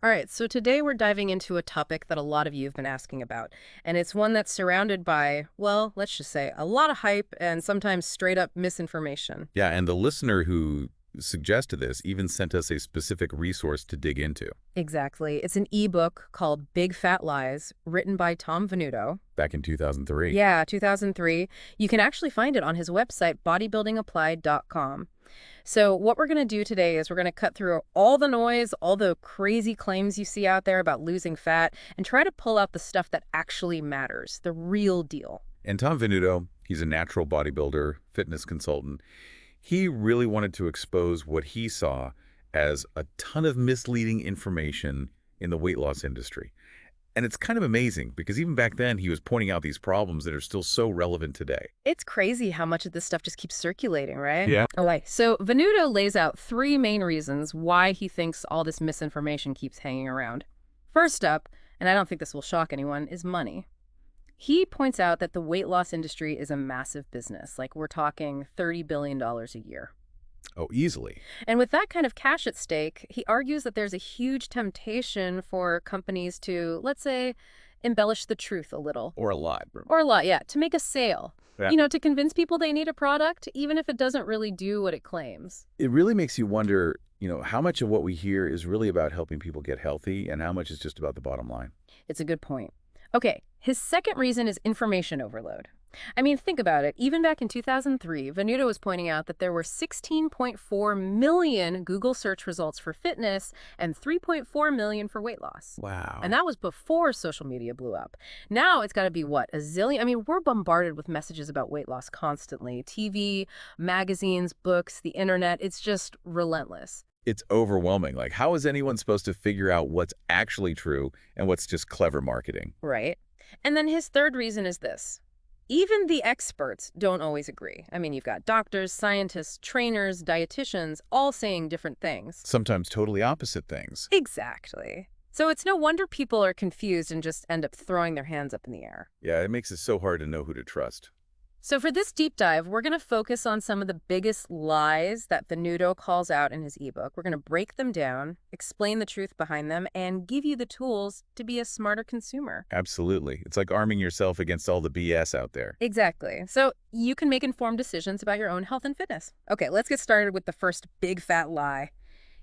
All right, so today we're diving into a topic that a lot of you have been asking about, and it's one that's surrounded by, well, let's just say, a lot of hype and sometimes straight up misinformation. Yeah, and the listener who suggested this even sent us a specific resource to dig into Exactly. It's an ebook called Big Fat Lies, written by Tom Venuto. back in 2003. Yeah, 2003. You can actually find it on his website, bodybuildingapplied.com. So what we're going to do today is we're going to cut through all the noise, all the crazy claims you see out there about losing fat, and try to pull out the stuff that actually matters, the real deal. And Tom Venuto, he's a natural bodybuilder, fitness consultant. He really wanted to expose what he saw as a ton of misleading information in the weight loss industry. And it's kind of amazing because even back then he was pointing out these problems that are still so relevant today. It's crazy how much of this stuff just keeps circulating, right? Yeah. Okay, so Venuto lays out three main reasons why he thinks all this misinformation keeps hanging around. First up, and I don't think this will shock anyone, is money. He points out that the weight loss industry is a massive business, like we're talking $30 billion dollars a year. Oh, easily. And with that kind of cash at stake, he argues that there's a huge temptation for companies to, let's say, embellish the truth a little. Or a lot. Or a lot, yeah, to make a sale. Yeah. You know, to convince people they need a product, even if it doesn't really do what it claims. It really makes you wonder, how much of what we hear is really about helping people get healthy and how much is just about the bottom line. It's a good point. Okay, his second reason is information overload. I mean, think about it. Even back in 2003, Venuto was pointing out that there were 16.4 million Google search results for fitness and 3.4 million for weight loss. Wow. And that was before social media blew up. Now it's got to be, what, a zillion? I mean, we're bombarded with messages about weight loss constantly. TV, magazines, books, the internet. It's just relentless. It's overwhelming. Like, how is anyone supposed to figure out what's actually true and what's just clever marketing? Right. And then his third reason is this. Even the experts don't always agree. I mean, you've got doctors, scientists, trainers, dietitians, all saying different things. Sometimes totally opposite things. Exactly. So it's no wonder people are confused and just end up throwing their hands up in the air. Yeah, it makes it so hard to know who to trust. So for this deep dive, we're going to focus on some of the biggest lies that Venuto calls out in his ebook. We're going to break them down, explain the truth behind them, and give you the tools to be a smarter consumer. Absolutely. It's like arming yourself against all the BS out there. Exactly. So you can make informed decisions about your own health and fitness. Okay, let's get started with the first big fat lie.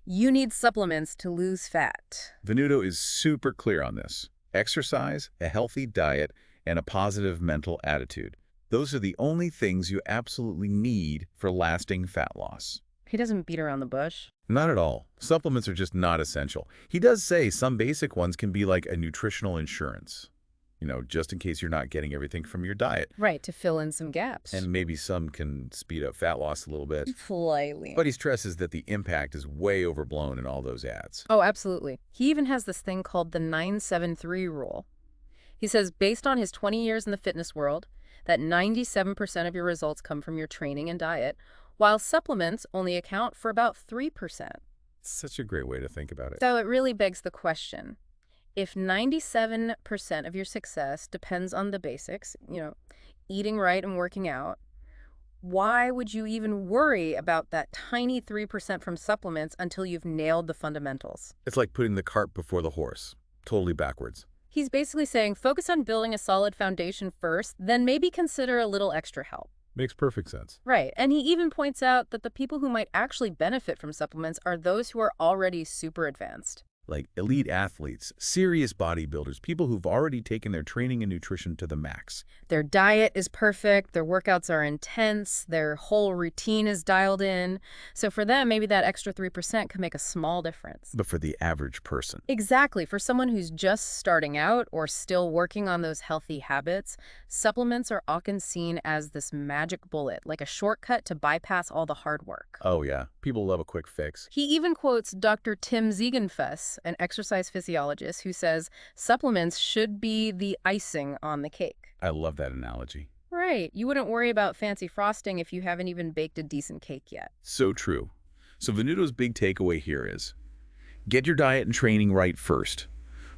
You need supplements to lose fat. Venuto is super clear on this. Exercise, a healthy diet, and a positive mental attitude. Those are the only things you absolutely need for lasting fat loss. He doesn't beat around the bush. Not at all. Supplements are just not essential. He does say some basic ones can be like a nutritional insurance, just in case you're not getting everything from your diet. Right, to fill in some gaps. And maybe some can speed up fat loss a little bit. Slightly. But he stresses that the impact is way overblown in all those ads. Oh, absolutely. He even has this thing called the 973 rule. He says, based on his 20 years in the fitness world, that 97% of your results come from your training and diet, while supplements only account for about 3%. It's such a great way to think about it. So it really begs the question, if 97% of your success depends on the basics, eating right and working out, why would you even worry about that tiny 3% from supplements until you've nailed the fundamentals? It's like putting the cart before the horse. Totally backwards. He's basically saying focus on building a solid foundation first, then maybe consider a little extra help. Makes perfect sense. Right. And he even points out that the people who might actually benefit from supplements are those who are already super advanced. Like elite athletes, serious bodybuilders, people who've already taken their training and nutrition to the max. Their diet is perfect, their workouts are intense, their whole routine is dialed in. So for them, maybe that extra 3% can make a small difference. But for the average person. Exactly. For someone who's just starting out or still working on those healthy habits, supplements are often seen as this magic bullet, like a shortcut to bypass all the hard work. Oh yeah, people love a quick fix. He even quotes Dr. Tim Ziegenfuss, an exercise physiologist, who says supplements should be the icing on the cake. I love that analogy. Right. You wouldn't worry about fancy frosting if you haven't even baked a decent cake yet. So true. So Venuto's big takeaway here is, get your diet and training right first.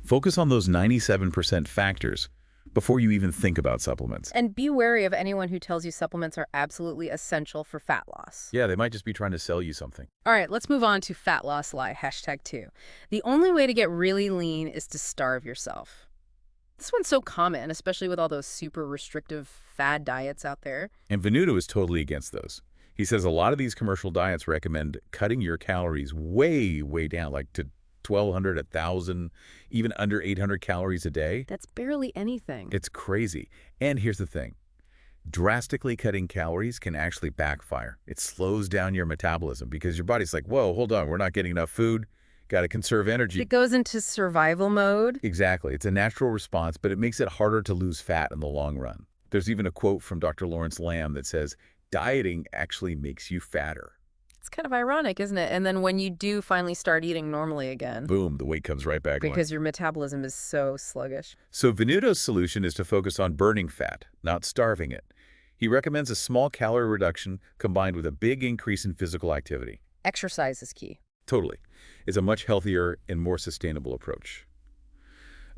Focus on those 97% factors, before you even think about supplements. And be wary of anyone who tells you supplements are absolutely essential for fat loss. Yeah, they might just be trying to sell you something. All right, let's move on to fat loss lie, #2. The only way to get really lean is to starve yourself. This one's so common, especially with all those super restrictive fad diets out there. And Venuto is totally against those. He says a lot of these commercial diets recommend cutting your calories way, way down, like to 1,200, 1,000, even under 800 calories a day. That's barely anything. It's crazy. And here's the thing. Drastically cutting calories can actually backfire. It slows down your metabolism because your body's like, whoa, hold on, we're not getting enough food. Got to conserve energy. It goes into survival mode. Exactly. It's a natural response, but it makes it harder to lose fat in the long run. There's even a quote from Dr. Lawrence Lamb that says, dieting actually makes you fatter. It's kind of ironic, isn't it? And then when you do finally start eating normally again, Boom, the weight comes right back on. because your metabolism is so sluggish. So Venuto's solution is to focus on burning fat, not starving it. He recommends a small calorie reduction combined with a big increase in physical activity. Exercise is key. Totally. It's a much healthier and more sustainable approach.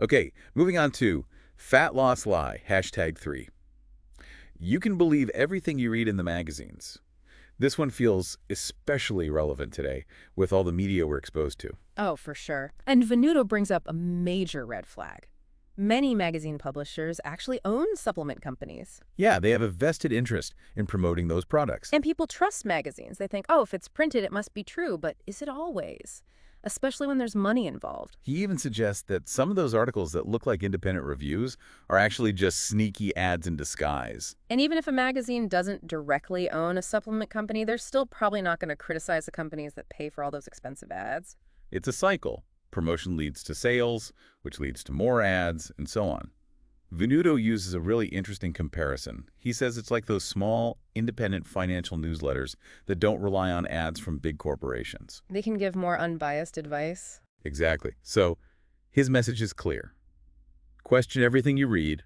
Okay, moving on to fat loss lie, #3. You can believe everything you read in the magazines. This one feels especially relevant today with all the media we're exposed to. Oh, for sure. And Venuto brings up a major red flag. Many magazine publishers actually own supplement companies. Yeah, they have a vested interest in promoting those products. And people trust magazines. They think, oh, if it's printed, it must be true. But is it always? Especially when there's money involved. He even suggests that some of those articles that look like independent reviews are actually just sneaky ads in disguise. And even if a magazine doesn't directly own a supplement company, they're still probably not going to criticize the companies that pay for all those expensive ads. It's a cycle. Promotion leads to sales, which leads to more ads, and so on. Venuto uses a really interesting comparison. He says it's like those small, independent financial newsletters that don't rely on ads from big corporations. They can give more unbiased advice. Exactly. So his message is clear. Question everything you read,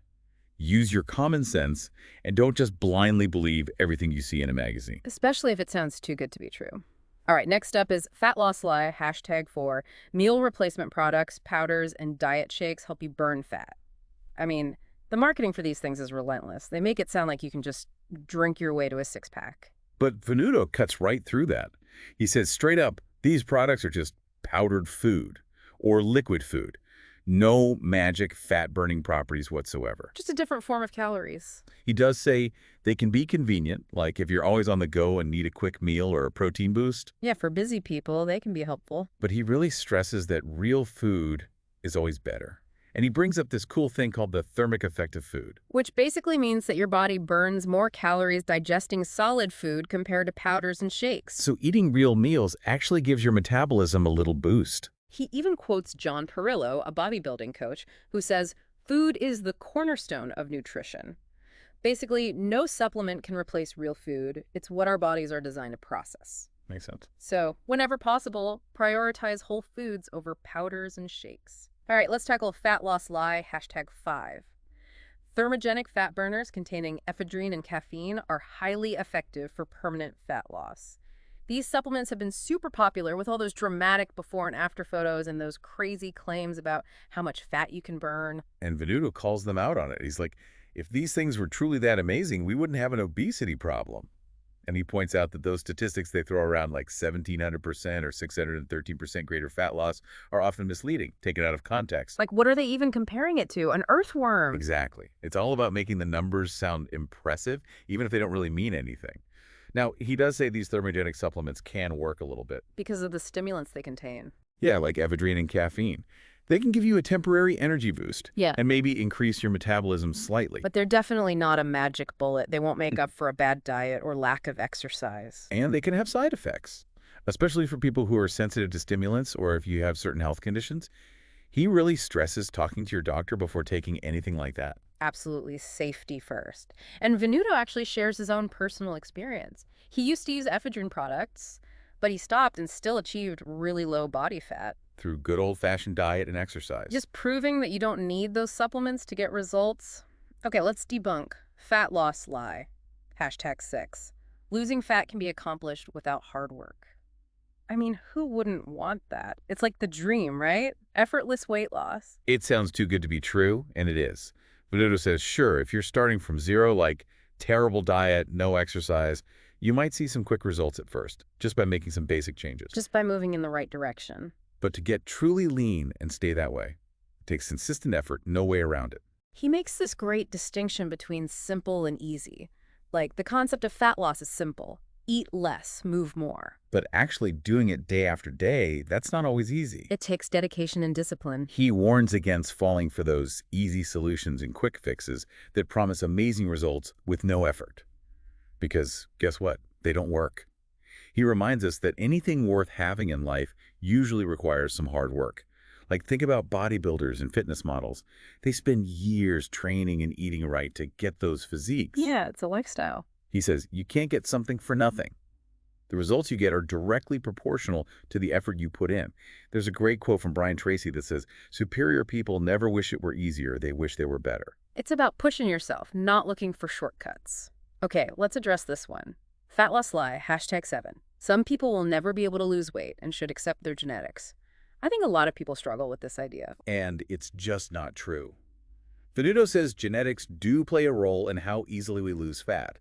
use your common sense, and don't just blindly believe everything you see in a magazine. Especially if it sounds too good to be true. All right, next up is fat loss lie, #4. Meal replacement products, powders, and diet shakes help you burn fat. I mean, the marketing for these things is relentless. They make it sound like you can just drink your way to a six-pack. But Venuto cuts right through that. He says straight up, these products are just powdered food or liquid food. No magic fat-burning properties whatsoever. Just a different form of calories. He does say they can be convenient, like if you're always on the go and need a quick meal or a protein boost. Yeah, for busy people, they can be helpful. But he really stresses that real food is always better. And he brings up this cool thing called the thermic effect of food. Which basically means that your body burns more calories digesting solid food compared to powders and shakes. So eating real meals actually gives your metabolism a little boost. He even quotes John Perillo, a bodybuilding coach, who says, food is the cornerstone of nutrition. Basically, no supplement can replace real food. It's what our bodies are designed to process. Makes sense. So, whenever possible, prioritize whole foods over powders and shakes. All right, let's tackle fat loss lie, #5. Thermogenic fat burners containing ephedrine and caffeine are highly effective for permanent fat loss. These supplements have been super popular with all those dramatic before and after photos and those crazy claims about how much fat you can burn. And Venuto calls them out on it. He's like, if these things were truly that amazing, we wouldn't have an obesity problem. And he points out that those statistics they throw around like 1,700% or 613% greater fat loss are often misleading, taken out of context. Like, what are they even comparing it to? An earthworm? Exactly. It's all about making the numbers sound impressive, even if they don't really mean anything. Now, he does say these thermogenic supplements can work a little bit. Because of the stimulants they contain. Yeah, like ephedrine and caffeine. They can give you a temporary energy boost. Yeah. And maybe increase your metabolism slightly. But they're definitely not a magic bullet. They won't make up for a bad diet or lack of exercise. And they can have side effects, especially for people who are sensitive to stimulants or if you have certain health conditions. He really stresses talking to your doctor before taking anything like that. Absolutely, safety first. And Venuto actually shares his own personal experience. He used to use ephedrine products, but he stopped and still achieved really low body fat. Through good old-fashioned diet and exercise. Just proving that you don't need those supplements to get results. Okay, let's debunk fat loss lie, #6. Losing fat can be accomplished without hard work. I mean, who wouldn't want that? It's like the dream, right? Effortless weight loss. It sounds too good to be true, and it is. Venuto says, sure, if you're starting from zero, like terrible diet, no exercise, you might see some quick results at first, just by making some basic changes. Just by moving in the right direction. But to get truly lean and stay that way, it takes consistent effort, no way around it. He makes this great distinction between simple and easy. Like, the concept of fat loss is simple. Eat less, move more. But actually doing it day after day, that's not always easy. It takes dedication and discipline. He warns against falling for those easy solutions and quick fixes that promise amazing results with no effort. Because guess what? They don't work. He reminds us that anything worth having in life usually requires some hard work. Like, think about bodybuilders and fitness models. They spend years training and eating right to get those physiques. Yeah, it's a lifestyle. He says, you can't get something for nothing. The results you get are directly proportional to the effort you put in. There's a great quote from Brian Tracy that says, superior people never wish it were easier, they wish they were better. It's about pushing yourself, not looking for shortcuts. Okay, let's address this one. Fat loss lie, #7. Some people will never be able to lose weight and should accept their genetics. I think a lot of people struggle with this idea. And it's just not true. Venuto says genetics do play a role in how easily we lose fat,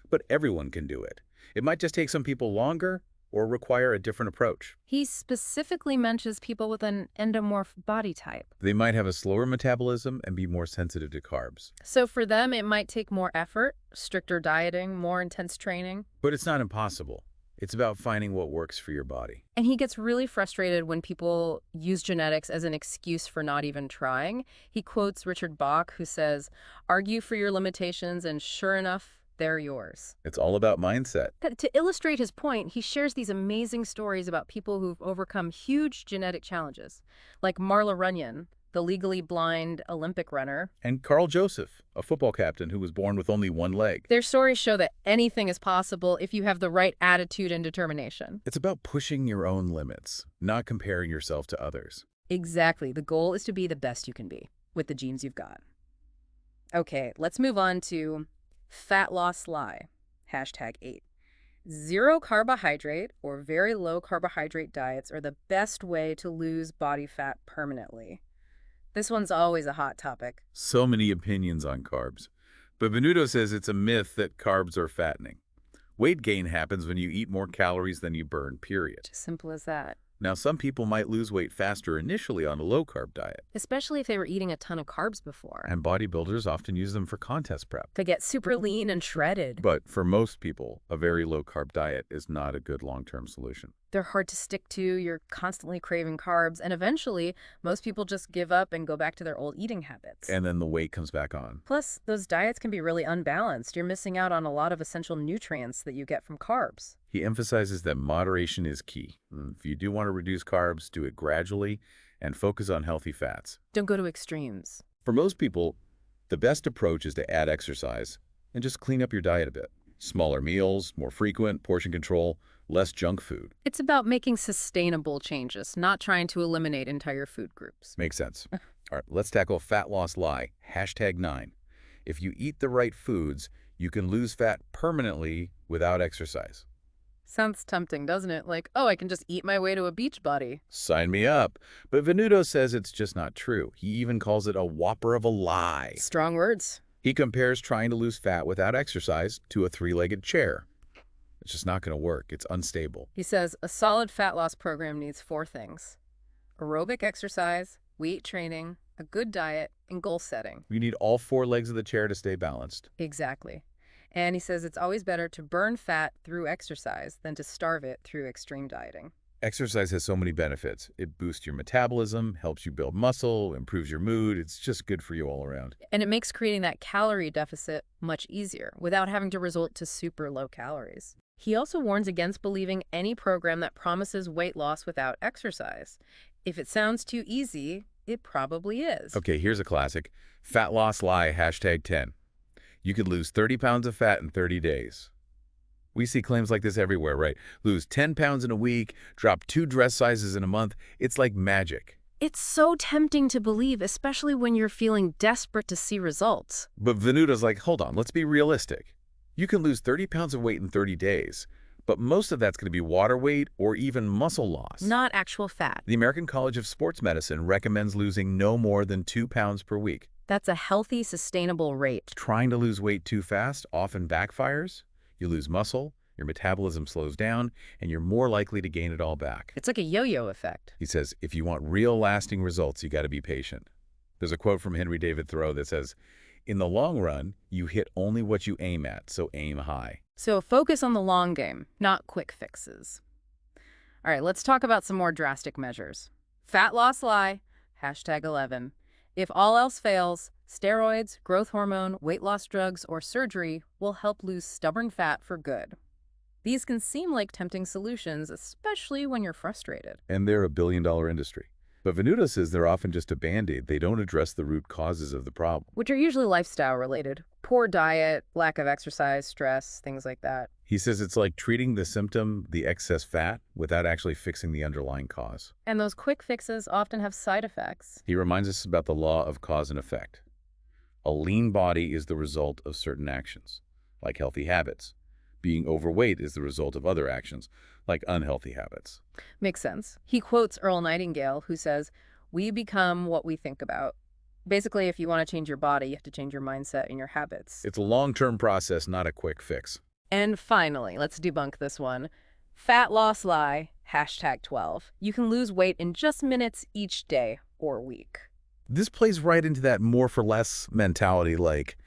but everyone can do it. It might just take some people longer or require a different approach. He specifically mentions people with an endomorph body type. They might have a slower metabolism and be more sensitive to carbs. So for them, it might take more effort, stricter dieting, more intense training. But it's not impossible. It's about finding what works for your body. And he gets really frustrated when people use genetics as an excuse for not even trying. He quotes Richard Bach, who says, "Argue for your limitations, and sure enough, they're yours." It's all about mindset. To illustrate his point, he shares these amazing stories about people who've overcome huge genetic challenges, like Marla Runyon, the legally blind Olympic runner. And Carl Joseph, a football captain who was born with only one leg. Their stories show that anything is possible if you have the right attitude and determination. It's about pushing your own limits, not comparing yourself to others. Exactly. The goal is to be the best you can be with the genes you've got. Okay, let's move on to fat loss lie, #8. Zero carbohydrate or very low carbohydrate diets are the best way to lose body fat permanently. This one's always a hot topic. So many opinions on carbs. But Venuto says it's a myth that carbs are fattening. Weight gain happens when you eat more calories than you burn, period. Just simple as that. Now, some people might lose weight faster initially on a low-carb diet. Especially if they were eating a ton of carbs before. And bodybuilders often use them for contest prep. To get super lean and shredded. But for most people, a very low-carb diet is not a good long-term solution. They're hard to stick to, you're constantly craving carbs, and eventually, most people just give up and go back to their old eating habits. And then the weight comes back on. Plus, those diets can be really unbalanced. You're missing out on a lot of essential nutrients that you get from carbs. He emphasizes that moderation is key. If you do want to reduce carbs, do it gradually and focus on healthy fats. Don't go to extremes. For most people, the best approach is to add exercise and just clean up your diet a bit. Smaller meals, more frequent, portion control, less junk food. It's about making sustainable changes, not trying to eliminate entire food groups. Makes sense. All right, let's tackle fat loss lie, #9. If you eat the right foods, you can lose fat permanently without exercise. Sounds tempting, doesn't it? Like, oh, I can just eat my way to a beach body. Sign me up. But Venuto says it's just not true. He even calls it a whopper of a lie. Strong words. He compares trying to lose fat without exercise to a three-legged chair. It's just not going to work. It's unstable. He says a solid fat loss program needs 4 things: aerobic exercise, weight training, a good diet, and goal setting. You need all 4 legs of the chair to stay balanced. Exactly. And he says it's always better to burn fat through exercise than to starve it through extreme dieting. Exercise has so many benefits. It boosts your metabolism, helps you build muscle, improves your mood. It's just good for you all around. And it makes creating that calorie deficit much easier without having to resort to super low calories. He also warns against believing any program that promises weight loss without exercise. If it sounds too easy, it probably is. Okay, here's a classic. Fat loss lie, #10. You could lose 30 pounds of fat in 30 days. We see claims like this everywhere, right? Lose 10 pounds in a week, drop 2 dress sizes in a month. It's like magic. It's so tempting to believe, especially when you're feeling desperate to see results. But Venuto's like, hold on, let's be realistic. You can lose 30 pounds of weight in 30 days, but most of that's going to be water weight or even muscle loss. Not actual fat. The American College of Sports Medicine recommends losing no more than 2 pounds per week. That's a healthy, sustainable rate. Trying to lose weight too fast often backfires. You lose muscle, your metabolism slows down, and you're more likely to gain it all back. It's like a yo-yo effect. He says, if you want real lasting results, you got to be patient. There's a quote from Henry David Thoreau that says, in the long run, you hit only what you aim at, so aim high. So focus on the long game, not quick fixes. All right, let's talk about some more drastic measures. Fat loss lie, #11. If all else fails, steroids, growth hormone, weight loss drugs, or surgery will help lose stubborn fat for good. These can seem like tempting solutions, especially when you're frustrated. And they're a billion-dollar industry. But Venuto says they're often just a Band-Aid. They don't address the root causes of the problem. Which are usually lifestyle related. Poor diet, lack of exercise, stress, things like that. He says it's like treating the symptom, the excess fat, without actually fixing the underlying cause. And those quick fixes often have side effects. He reminds us about the law of cause and effect. A lean body is the result of certain actions, like healthy habits. Being overweight is the result of other actions, like unhealthy habits. Makes sense. He quotes Earl Nightingale, who says, "We become what we think about." Basically, if you want to change your body, you have to change your mindset and your habits. It's a long-term process, not a quick fix. And finally, let's debunk this one. Fat loss lie, #12. You can lose weight in just minutes each day or week. This plays right into that more for less mentality, like,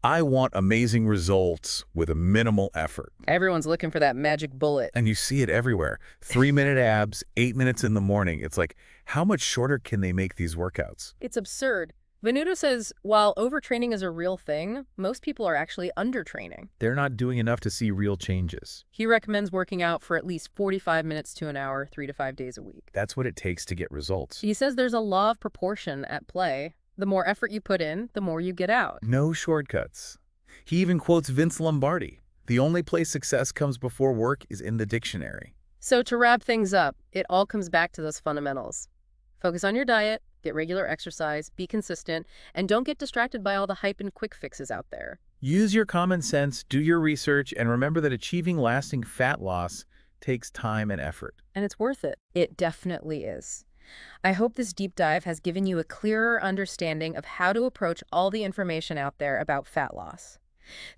I want amazing results with a minimal effort. Everyone's looking for that magic bullet. And you see it everywhere. 3-minute abs, 8 minutes in the morning. It's like, how much shorter can they make these workouts? It's absurd. Venuto says while overtraining is a real thing, most people are actually undertraining. They're not doing enough to see real changes. He recommends working out for at least 45 minutes to an hour, 3 to 5 days a week. That's what it takes to get results. He says there's a law of proportion at play. The more effort you put in, the more you get out. No shortcuts. He even quotes Vince Lombardi. The only place success comes before work is in the dictionary. So to wrap things up, it all comes back to those fundamentals. Focus on your diet, get regular exercise, be consistent, and don't get distracted by all the hype and quick fixes out there. Use your common sense, do your research, and remember that achieving lasting fat loss takes time and effort. And it's worth it. It definitely is. I hope this deep dive has given you a clearer understanding of how to approach all the information out there about fat loss.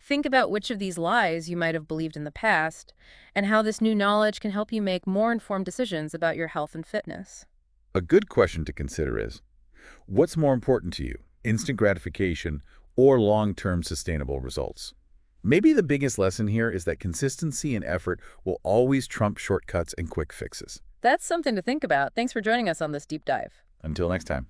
Think about which of these lies you might have believed in the past, and how this new knowledge can help you make more informed decisions about your health and fitness. A good question to consider is, what's more important to you, instant gratification or long-term sustainable results? Maybe the biggest lesson here is that consistency and effort will always trump shortcuts and quick fixes. That's something to think about. Thanks for joining us on this deep dive. Until next time.